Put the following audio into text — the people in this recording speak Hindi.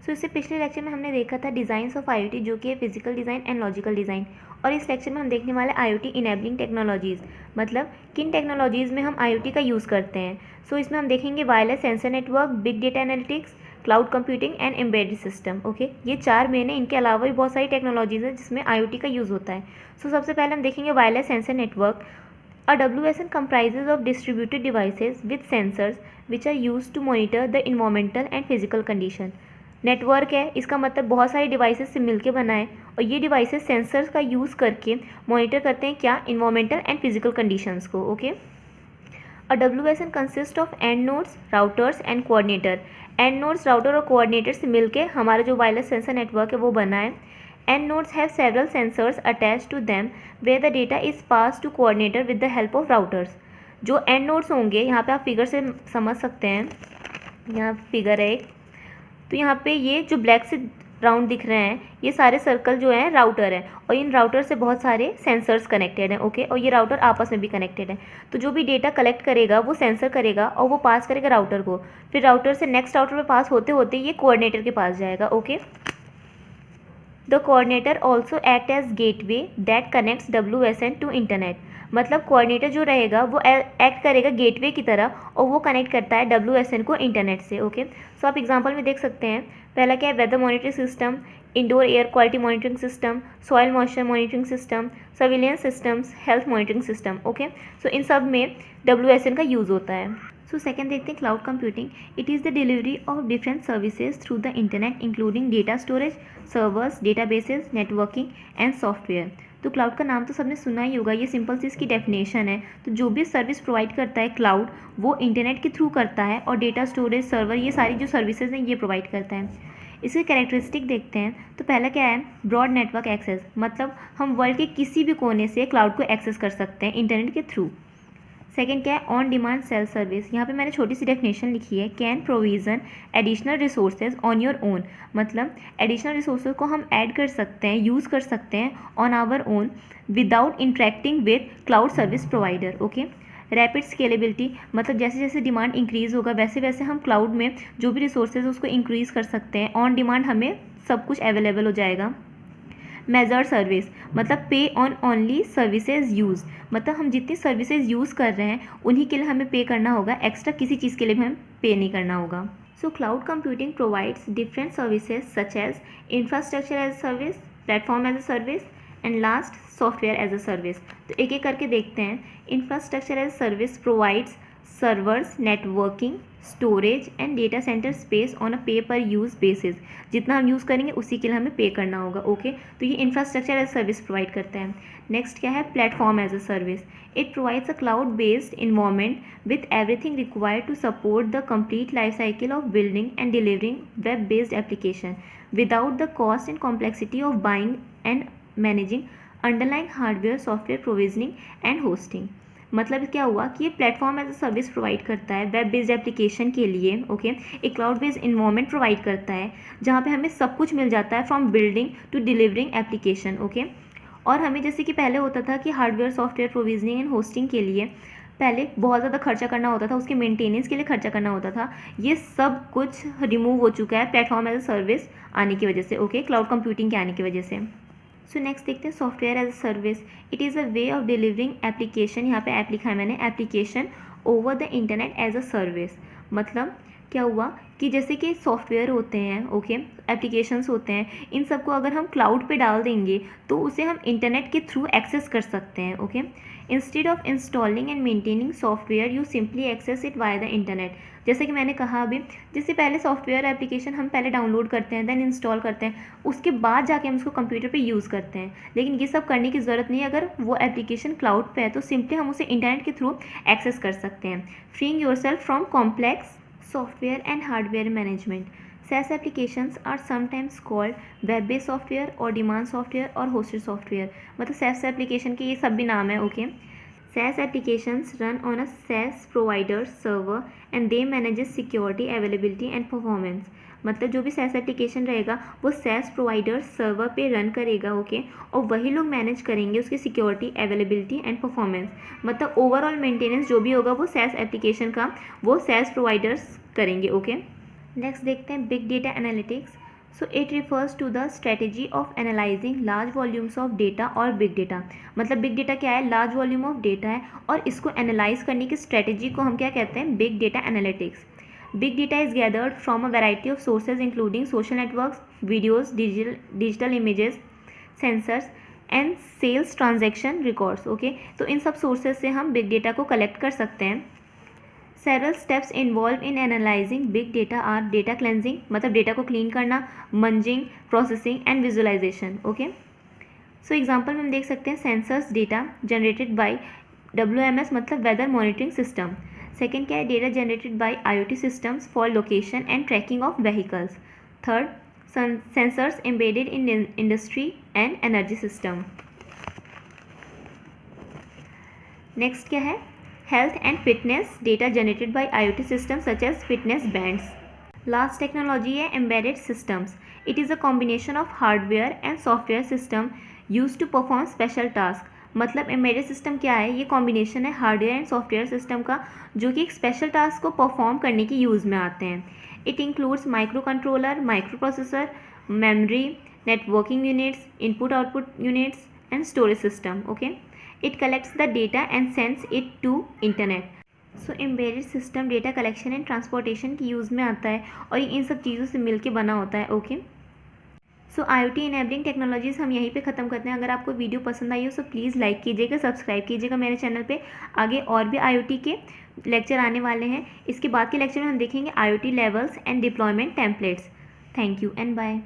सो इससे पिछले लेक्चर में हमने देखा था डिज़ाइंस ऑफ आईओटी, जो कि है physical design and logical design. और इस लेक्चर में हम देखने वाले आईओटी इनेबलिंग टेक्नोलॉजीज़, मतलब किन टेक्नोलॉजीज़ में हम आईओटी का यूज़ करते हैं। सो इसमें हम देखेंगे wireless sensor network, big data analytics, cloud computing and embedded system. Okay, ये 4 मेन है। इनके अलावा भी बहुत सारी टेक्नोलॉजीज़ है जिसमें आईओटी का यूज़ होता है। सो सबसे पहले हम देखेंगे wireless sensor network. A WSN comprises of distributed devices with sensors which are used to monitor the environmental and physical condition. Network है, इसका मतलब बहुत सारे डिवाइसेस से मिलकर बना है और ये डिवाइसेस सेंसर्स का यूज़ करके मॉनिटर करते हैं क्या, इन्वायरमेंटल एंड फिजिकल कंडीशंस को। Okay, a WSN consist of end nodes, routers and coordinator. End nodes, router और कोऑर्डिनेटर से मिलकर हमारा जो वायरलेस सेंसर नेटवर्क है वो बना है। End nodes have several sensors attached to them where the data is passed to coordinator with the help of routers. जो end nodes होंगे, यहाँ पे आप फिगर से समझ सकते हैं, यहाँ फिगर है एक, तो यहाँ पे ये जो ब्लैक से राउंड दिख रहे हैं ये सारे सर्कल जो हैं राउटर हैं और इन राउटर से बहुत सारे सेंसर्स कनेक्टेड हैं। ओके, और ये राउटर आपस में भी कनेक्टेड है। तो जो भी डेटा कलेक्ट करेगा वो सेंसर करेगा और वो पास करेगा राउटर को, फिर राउटर से नेक्स्ट राउटर पे पास होते होते ये कोऑर्डिनेटर के पास जाएगा। Okay, The coordinator also act as gateway that connects WSN to internet. मतलब कोऑर्डिनेटर जो रहेगा वो एक्ट करेगा गेटवे की तरह और वो कनेक्ट करता है WSN को इंटरनेट से। ओके, सो आप एग्जांपल में देख सकते हैं। पहला क्या है, weather monitoring system, indoor air quality monitoring system, soil moisture monitoring system, surveillance systems, health monitoring system. Okay, so इन सब में WSN का यूज़ होता है। सो सेकेंड देखते हैं cloud computing. It is the delivery of different services through the internet including data storage, servers, databases, networking and software. तो क्लाउड का नाम तो सबने सुना ही होगा, ये सिंपल सी इसकी डेफिनेशन है। तो जो भी सर्विस प्रोवाइड करता है क्लाउड वो इंटरनेट के थ्रू करता है और डेटा स्टोरेज, सर्वर, ये सारी जो सर्विसेज हैं ये प्रोवाइड करता है। इसके कैरेक्टरिस्टिक देखते हैं। तो पहला क्या है, ब्रॉड नेटवर्क एक्सेस, मतलब हम वर्ल्ड के किसी भी कोने से क्लाउड को एक्सेस कर सकते हैं इंटरनेट के थ्रू। सेकेंड क्या है, ऑन डिमांड सेल्फ सर्विस। यहाँ पे मैंने छोटी सी डेफिनेशन लिखी है, can provision additional resources on your own, मतलब एडिशनल रिसोर्सेज को हम ऐड कर सकते हैं, यूज़ कर सकते हैं on our own without interacting with cloud service provider. Okay, rapid scalability, मतलब जैसे जैसे डिमांड इंक्रीज़ होगा वैसे वैसे हम क्लाउड में जो भी रिसोर्सेज उसको इंक्रीज़ कर सकते हैं, ऑन डिमांड हमें सब कुछ अवेलेबल हो जाएगा। मेजर सर्विस, मतलब पे ऑन ओनली सर्विसेज यूज़, मतलब हम जितनी सर्विसेज यूज़ कर रहे हैं उन्हीं के लिए हमें पे करना होगा, एक्स्ट्रा किसी चीज़ के लिए भी हमें पे नहीं करना होगा। So cloud computing provides different services such as infrastructure as a service, platform as a service and last software as a service. तो एक एक करके देखते हैं। Infrastructure as service provides servers, networking, storage and data center space on a pay per use basis. जितना हम यूज़ करेंगे उसी के लिए हमें पे करना होगा। ओके, तो ये इंफ्रास्ट्रक्चर एज सर्विस प्रोवाइड करता है। नेक्स्ट क्या है, platform as a service. It provides a cloud based environment with everything required to support the complete life cycle of building and delivering web based application without the cost and complexity of buying and managing underlying hardware, software provisioning and hosting. मतलब क्या हुआ कि ये platform as a service provide करता है वेब बेस्ड एप्लीकेशन के लिए। ओके, एक क्लाउड बेस्ड इन्वायरमेंट प्रोवाइड करता है जहाँ पे हमें सब कुछ मिल जाता है from building to delivering application. Okay, और हमें जैसे कि पहले होता था कि hardware, software provisioning and hosting के लिए पहले बहुत ज़्यादा खर्चा करना होता था, उसके मेंटेनेंस के लिए खर्चा करना होता था। ये सब कुछ रिमूव हो चुका है प्लेटफॉर्म एज अ सर्विस आने की वजह से। ओके, क्लाउड कंप्यूटिंग के आने की वजह से। सो नेक्स्ट देखते हैं software as a service. It is a way of delivering application, यहाँ पे ऐप लिखा है मैंने, application over the internet as a service. मतलब क्या हुआ कि जैसे कि सॉफ्टवेयर होते हैं, ओके, एप्लीकेशंस होते हैं, इन सबको अगर हम क्लाउड पे डाल देंगे तो उसे हम इंटरनेट के थ्रू एक्सेस कर सकते हैं। Okay, instead of installing and maintaining software you simply access it via the internet. जैसे कि मैंने कहा अभी, जैसे पहले सॉफ्टवेयर एप्लीकेशन हम पहले डाउनलोड करते हैं, देन इंस्टॉल करते हैं, उसके बाद जाके हम उसको कंप्यूटर पे यूज़ करते हैं। लेकिन ये सब करने की ज़रूरत नहीं है, अगर वो एप्लीकेशन क्लाउड पे है तो सिंपली हम उसे इंटरनेट के थ्रू एक्सेस कर सकते हैं, freeing yourself from complex software and hardware management. SaaS applications are sometimes called web-based software or demand software or hosted software. मतलब SaaS application के ये सब भी नाम है। Okay, SaaS applications run on a SaaS provider server and they manages security, availability and performance. मतलब जो भी SaaS एप्लीकेशन रहेगा वो SaaS प्रोवाइडर सर्वर पे रन करेगा। ओके, और वही लोग मैनेज करेंगे उसकी सिक्योरिटी, अवेलेबिलिटी एंड परफॉर्मेंस। मतलब ओवरऑल मेंटेनेंस जो भी होगा वो SaaS एप्लीकेशन का वो SaaS प्रोवाइडर्स करेंगे। ओके, नेक्स्ट देखते हैं big data analytics. So it refers to the strategy of analysing large volumes of data और बिग डेटा। मतलब बिग डेटा क्या है, लार्ज वॉल्यूम ऑफ डेटा है, और इसको एनालाइज करने की स्ट्रेटेजी को हम क्या कहते हैं, big data analytics. Big data is gathered from a variety of sources including social networks, videos, digital images, sensors and sales transaction records. Okay, तो इन सब सोर्सेज से हम बिग डेटा को कलेक्ट कर सकते हैं। Several steps involve in analysing big data are data cleansing, मतलब डेटा को क्लीन करना, munging, processing and visualisation. Okay, so example में हम देख सकते हैं sensors data generated by WMS मतलब वेदर मॉनिटरिंग सिस्टम। सेकेंड क्या है, data generated by IoT systems for location and tracking of vehicles. Third, sensors embedded in industry and energy system. Next क्या है, health and fitness data generated by IoT systems such as fitness bands. Last technology है embedded systems. It is a combination of hardware and software system used to perform special task. मतलब embedded system क्या है, ये combination है हार्डवेयर एंड सॉफ्टवेयर सिस्टम का, जो कि एक स्पेशल टास्क को परफॉर्म करने की यूज़ में आते हैं। It includes micro controller, micro processor, memory, networking units, input output units and storage system. Okay, it collects the data and sends it to internet. So embedded system data collection and transportation की यूज़ में आता है और ये इन सब चीज़ों से मिलके बना होता है। ओके, सो IoT इनेबलिंग टेक्नोलॉजीज़ हम यहीं पे ख़त्म करते हैं। अगर आपको वीडियो पसंद आई हो तो प्लीज़ लाइक कीजिएगा, सब्सक्राइब कीजिएगा मेरे चैनल पे। आगे और भी IoT के लेक्चर आने वाले हैं। इसके बाद के लेक्चर में हम देखेंगे IoT levels and deployment templates. Thank you and bye.